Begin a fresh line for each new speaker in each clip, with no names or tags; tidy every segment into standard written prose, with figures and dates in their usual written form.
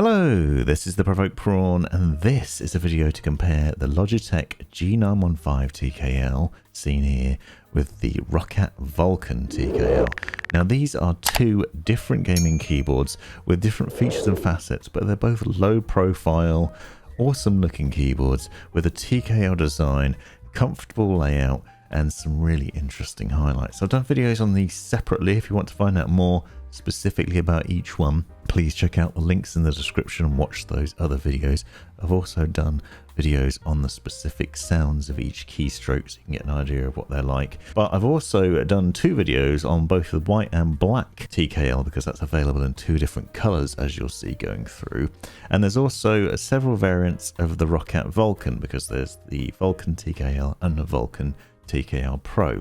Hello, this is the Provoked Prawn, and this is a video to compare the Logitech G915 TKL, seen here, with the Roccat Vulcan TKL. Now these are two different gaming keyboards with different features and facets, but they're both low profile, awesome looking keyboards with a TKL design, comfortable layout, and some really interesting highlights. I've done videos on these separately. If you want to find out more specifically about each one, please check out the links in the description and watch those other videos. I've also done videos on the specific sounds of each keystroke so you can get an idea of what they're like. But I've also done two videos on both the white and black TKL because that's available in two different colors, as you'll see going through. And there's also several variants of the Roccat Vulcan because there's the Vulcan TKL and the Vulcan TKL Pro.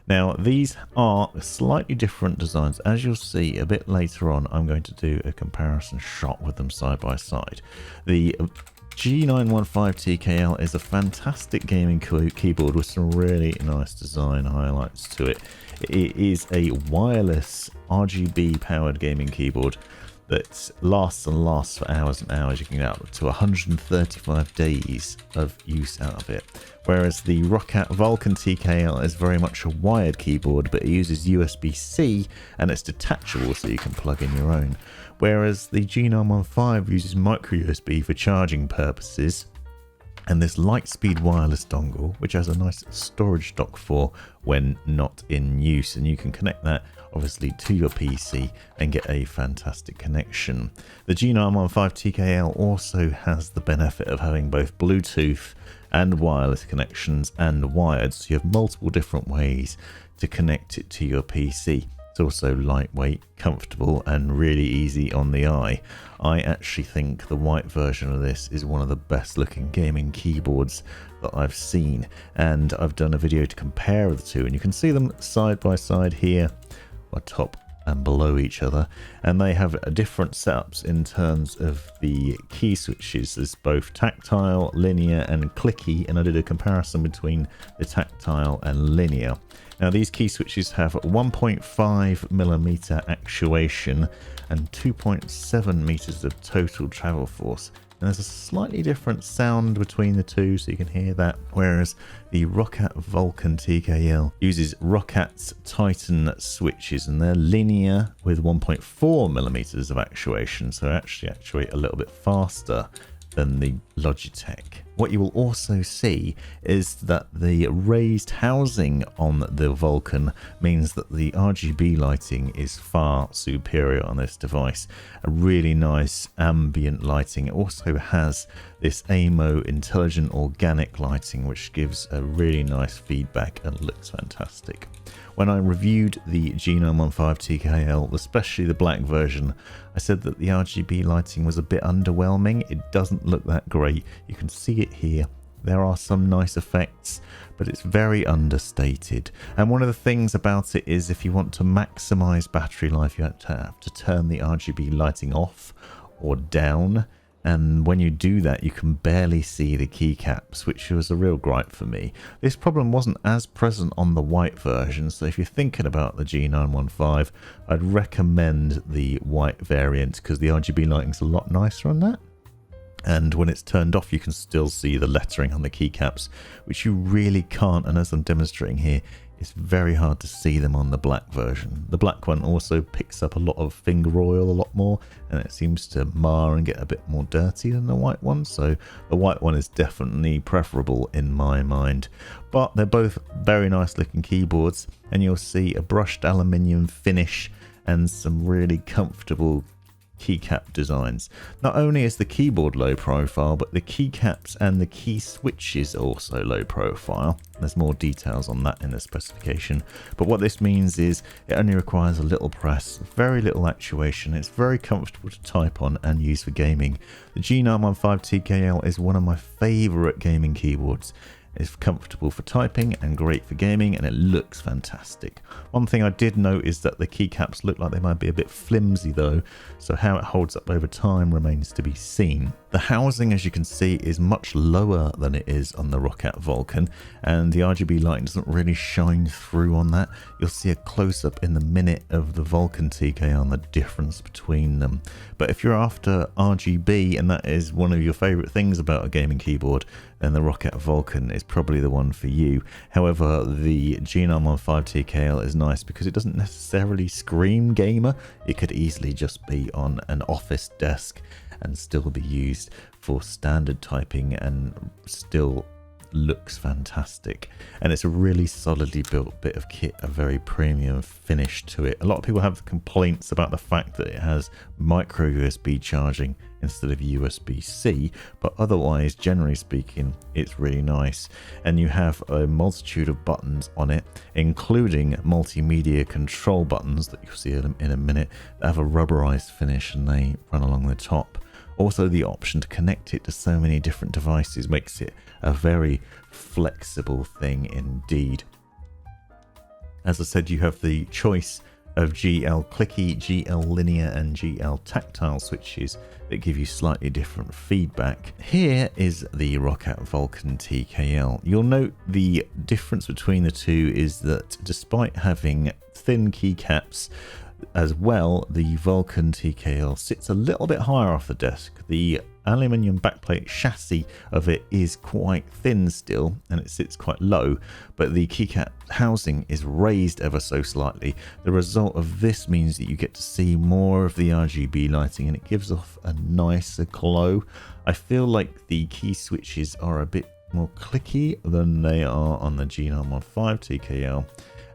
Now these are slightly different designs. As you'll see a bit later on, I'm going to do a comparison shot with them side by side. The G915 TKL is a fantastic gaming keyboard with some really nice design highlights to it. It is a wireless RGB powered gaming keyboard that lasts and lasts for hours and hours. You can get up to 135 days of use out of it. Whereas the Roccat Vulcan TKL is very much a wired keyboard, but it uses USB-C and it's detachable so you can plug in your own. Whereas the G915 uses micro USB for charging purposes, and this Lightspeed wireless dongle, which has a nice storage dock for when not in use, and you can connect that obviously to your PC and get a fantastic connection. The G915 TKL also has the benefit of having both Bluetooth and wireless connections and wired, so you have multiple different ways to connect it to your PC. It's also lightweight, comfortable, and really easy on the eye. I actually think the white version of this is one of the best looking gaming keyboards that I've seen, and I've done a video to compare the two, and you can see them side by side here, or top and below each other, and they have different setups in terms of the key switches. There's both tactile, linear, and clicky, and I did a comparison between the tactile and linear. Now these key switches have 1.5mm actuation and 2.7 meters of total travel force. And there's a slightly different sound between the two, so you can hear that. Whereas the Roccat Vulcan TKL uses Roccat's Titan switches, and they're linear with 1.4mm of actuation, so actually actuate a little bit faster than the Logitech. What you will also see is that the raised housing on the Vulcan means that the RGB lighting is far superior on this device. A really nice ambient lighting. It also has this AMO intelligent organic lighting, which gives a really nice feedback and looks fantastic. When I reviewed the G915 TKL, especially the black version, I said that the RGB lighting was a bit underwhelming. It doesn't look that great. You can see it here. There are some nice effects, but it's very understated. And one of the things about it is if you want to maximize battery life, you have to turn the RGB lighting off or down. And when you do that, you can barely see the keycaps, which was a real gripe for me. This problem wasn't as present on the white version, so if you're thinking about the G915, I'd recommend the white variant because the RGB lighting's a lot nicer on that. And when it's turned off, you can still see the lettering on the keycaps, which you really can't, and as I'm demonstrating here, it's very hard to see them on the black version. The black one also picks up a lot of finger oil a lot more, and it seems to mar and get a bit more dirty than the white one, so the white one is definitely preferable in my mind. But they're both very nice looking keyboards, and you'll see a brushed aluminium finish and some really comfortable keycap designs. Not only is the keyboard low profile, but the keycaps and the key switches are also low profile. There's more details on that in the specification, but what this means is it only requires a little press, very little actuation. It's very comfortable to type on and use for gaming. The G915 TKL is one of my favorite gaming keyboards. It's comfortable for typing and great for gaming, and it looks fantastic. One thing I did note is that the keycaps look like they might be a bit flimsy though, so how it holds up over time remains to be seen. The housing, as you can see, is much lower than it is on the Roccat Vulcan, and the RGB lighting doesn't really shine through on that. You'll see a close-up in the minute of the Vulcan TKL and the difference between them. But if you're after RGB, and that is one of your favourite things about a gaming keyboard, then the Roccat Vulcan is probably the one for you. However, the G915 TKL is nice because it doesn't necessarily scream gamer. It could easily just be on an office desk and still be used for standard typing and still looks fantastic. And it's a really solidly built bit of kit, a very premium finish to it. A lot of people have complaints about the fact that it has micro USB charging instead of USB-C, but otherwise, generally speaking, it's really nice. And you have a multitude of buttons on it, including multimedia control buttons that you'll see in a minute, that have a rubberized finish and they run along the top. Also, the option to connect it to so many different devices makes it a very flexible thing indeed. As I said, you have the choice of GL Clicky, GL Linear and GL Tactile switches that give you slightly different feedback. Here is the Roccat Vulcan TKL. You'll note the difference between the two is that despite having thin keycaps as well, the Vulcan TKL sits a little bit higher off the desk. The aluminium backplate chassis of it is quite thin still and it sits quite low, but the keycap housing is raised ever so slightly. The result of this means that you get to see more of the RGB lighting and it gives off a nicer glow. I feel like the key switches are a bit more clicky than they are on the G915 TKL,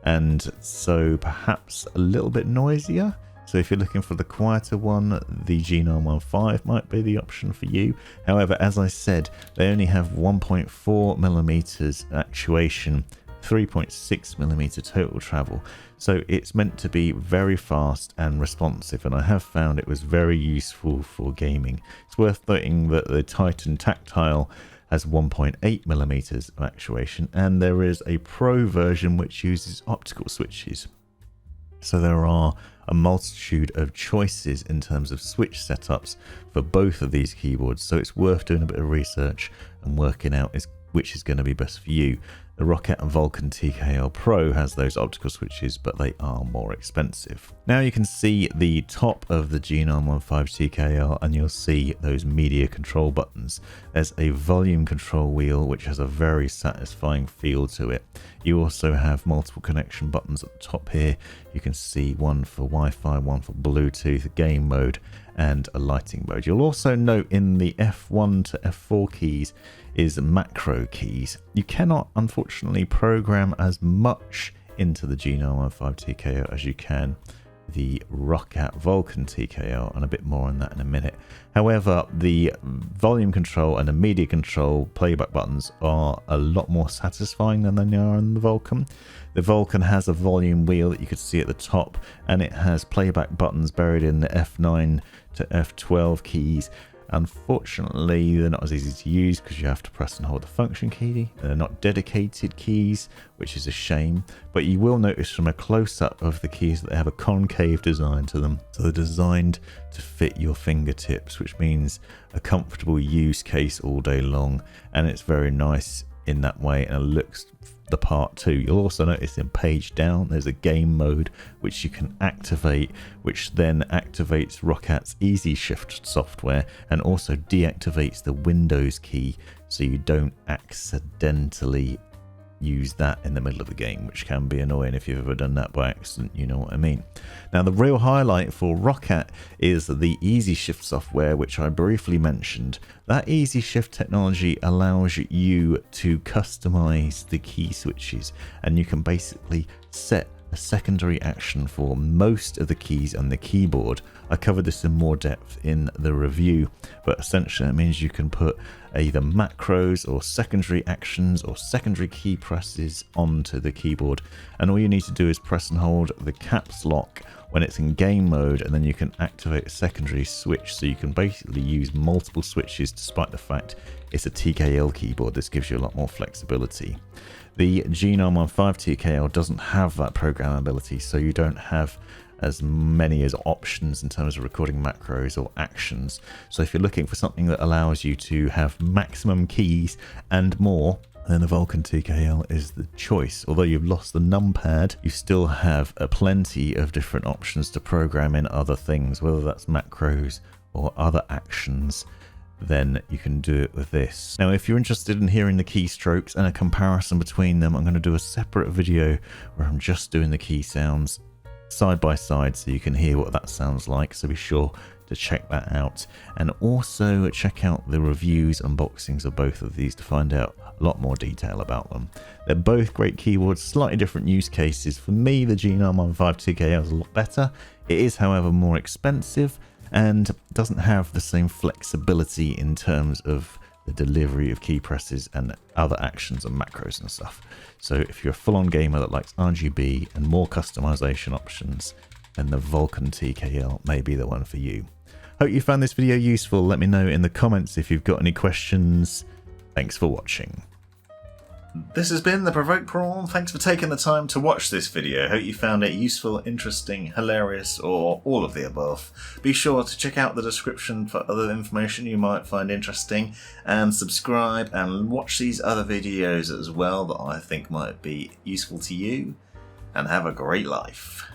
and so perhaps a little bit noisier. So if you're looking for the quieter one, the G915 might be the option for you. However, as I said, they only have 1.4 millimeters actuation, 3.6 millimeter total travel. So it's meant to be very fast and responsive, and I have found it was very useful for gaming. It's worth noting that the Titan Tactile has 1.8 millimeters of actuation, and there is a Pro version which uses optical switches. So there are a multitude of choices in terms of switch setups for both of these keyboards, so it's worth doing a bit of research and working out which is going to be best for you. The Roccat Vulcan TKL Pro has those optical switches, but they are more expensive. Now you can see the top of the G915 TKL and you'll see those media control buttons. There's a volume control wheel which has a very satisfying feel to it. You also have multiple connection buttons at the top here. You can see one for Wi-Fi, one for Bluetooth, game mode, and a lighting mode. You'll also note in the F1 to F4 keys is macro keys. You cannot unfortunately program as much into the G915 TKL as you can the Roccat Vulcan TKL, and a bit more on that in a minute. However, the volume control and the media control playback buttons are a lot more satisfying than they are in the Vulcan. The Vulcan has a volume wheel that you could see at the top, and it has playback buttons buried in the F9 to F12 keys. Unfortunately, they're not as easy to use because you have to press and hold the function key. They're not dedicated keys, which is a shame, but you will notice from a close-up of the keys that they have a concave design to them. So they're designed to fit your fingertips, which means a comfortable use case all day long, and it's very nice in that way, and it looks the part too. You'll also notice in page down there's a game mode which you can activate, which then activates Roccat's Easy Shift software and also deactivates the Windows key so you don't accidentally use that in the middle of the game, which can be annoying if you've ever done that by accident, you know what I mean. Now the real highlight for Roccat is the Easy Shift software, which I briefly mentioned. That Easy Shift technology allows you to customize the key switches, and you can basically set a secondary action for most of the keys on the keyboard. I covered this in more depth in the review, but essentially it means you can put either macros or secondary actions or secondary key presses onto the keyboard, and all you need to do is press and hold the caps lock when it's in game mode, and then you can activate a secondary switch, so you can basically use multiple switches despite the fact it's a TKL keyboard. This gives you a lot more flexibility. The G915 TKL doesn't have that programmability, so you don't have as many as options in terms of recording macros or actions. So if you're looking for something that allows you to have maximum keys and more, then the Vulcan TKL is the choice. Although you've lost the numpad, you still have plenty of different options to program in other things, whether that's macros or other actions. Then you can do it with this. Now, if you're interested in hearing the keystrokes and a comparison between them, I'm going to do a separate video where I'm just doing the key sounds side by side so you can hear what that sounds like. So be sure to check that out, and also check out the reviews, unboxings of both of these to find out a lot more detail about them. They're both great keyboards, slightly different use cases. For me, the G915 TKL is a lot better. It is, however, more expensive and doesn't have the same flexibility in terms of the delivery of key presses and other actions and macros and stuff. So if you're a full-on gamer that likes RGB and more customization options, then the Vulcan TKL may be the one for you. Hope you found this video useful. Let me know in the comments if you've got any questions. Thanks for watching. This has been the Provoked Prawn. Thanks for taking the time to watch this video. Hope you found it useful, interesting, hilarious, or all of the above. Be sure to check out the description for other information you might find interesting, and subscribe and watch these other videos as well that I think might be useful to you, and have a great life.